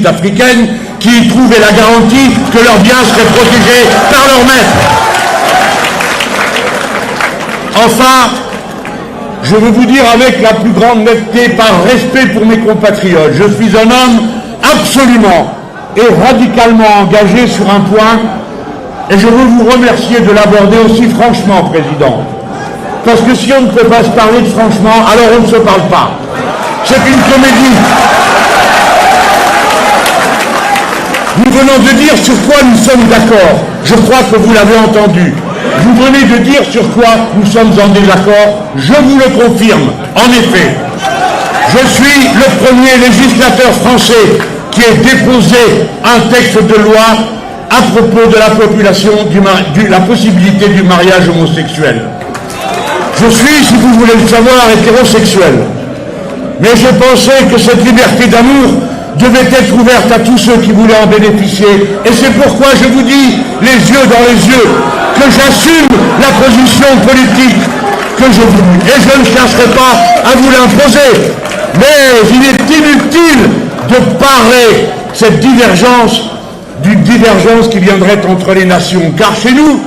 africaines qui y trouvaient la garantie que leurs biens seraient protégés par leur maître. Enfin, je veux vous dire avec la plus grande netteté, par respect pour mes compatriotes, je suis un homme absolument et radicalement engagé sur un point, et je veux vous remercier de l'aborder aussi franchement, Président. Parce que si on ne peut pas se parler de franchement, alors on ne se parle pas. C'est une comédie. Nous venons de dire sur quoi nous sommes d'accord. Je crois que vous l'avez entendu. Vous venez de dire sur quoi nous sommes en désaccord. Je vous le confirme. En effet, je suis le premier législateur français qui ait déposé un texte de loi à propos de la population, la possibilité du mariage homosexuel. Je suis, si vous voulez le savoir, hétérosexuel. Mais je pensais que cette liberté d'amour devait être ouverte à tous ceux qui voulaient en bénéficier. Et c'est pourquoi je vous dis, les yeux dans les yeux, que j'assume la position politique que je voulais. Et je ne chercherai pas à vous l'imposer. Mais il est inutile de parler cette divergence, d'une divergence qui viendrait entre les nations. Car chez nous,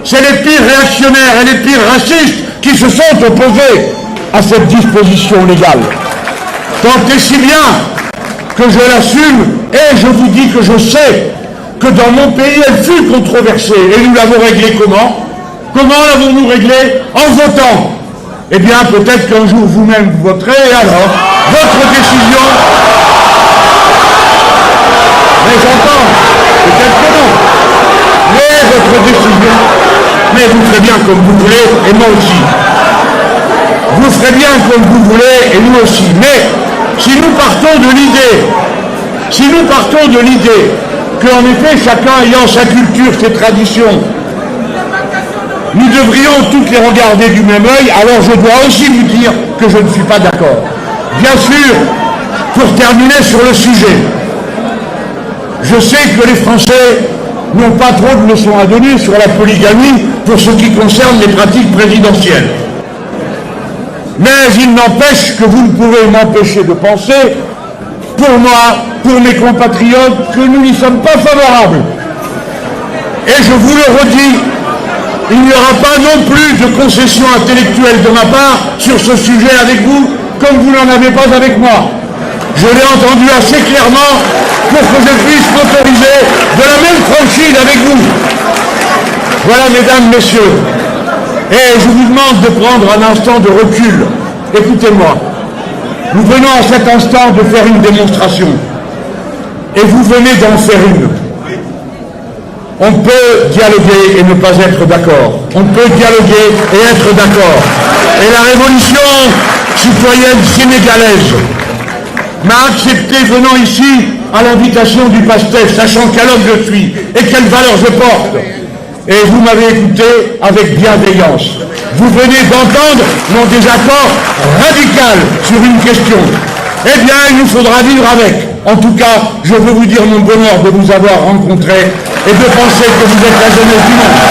c'est les pires réactionnaires et les pires racistes qui se sont opposés à cette disposition légale. Tant et si bien que je l'assume, et je vous dis que je sais que dans mon pays, elle fut controversée. Et nous l'avons réglée comment? Comment l'avons-nous réglée? En votant. Eh bien, peut-être qu'un jour vous-même vous voterez, et alors, votre décision... Mais j'entends, peut-être que non. Mais votre décision... Mais vous ferez bien comme vous voulez, et moi aussi. Vous ferez bien comme vous voulez, et nous aussi. Mais si nous partons de l'idée, qu'en effet, chacun ayant sa culture, ses traditions, nous devrions toutes les regarder du même œil, alors je dois aussi vous dire que je ne suis pas d'accord. Bien sûr, pour terminer sur le sujet, je sais que les Français n'ont pas trop de leçons à donner sur la polygamie pour ce qui concerne les pratiques présidentielles. Mais il n'empêche que vous ne pouvez m'empêcher de penser, pour moi, pour mes compatriotes, que nous n'y sommes pas favorables. Et je vous le redis, il n'y aura pas non plus de concession intellectuelle de ma part sur ce sujet avec vous, comme vous n'en avez pas avec moi. Je l'ai entendu assez clairement pour que je puisse m'autoriser de la même franchise avec vous. Voilà, mesdames, messieurs. Et je vous demande de prendre un instant de recul. Écoutez-moi. Nous venons à cet instant de faire une démonstration. Et vous venez d'en faire une. On peut dialoguer et ne pas être d'accord. On peut dialoguer et être d'accord. Et la révolution citoyenne sénégalaise m'a accepté venant ici à l'invitation du PASTEF, sachant quel homme je suis et quelles valeurs je porte. Et vous m'avez écouté avec bienveillance. Vous venez d'entendre mon désaccord radical sur une question. Eh bien, il nous faudra vivre avec. En tout cas, je veux vous dire mon bonheur de vous avoir rencontré et de penser que vous êtes la jeunesse du monde.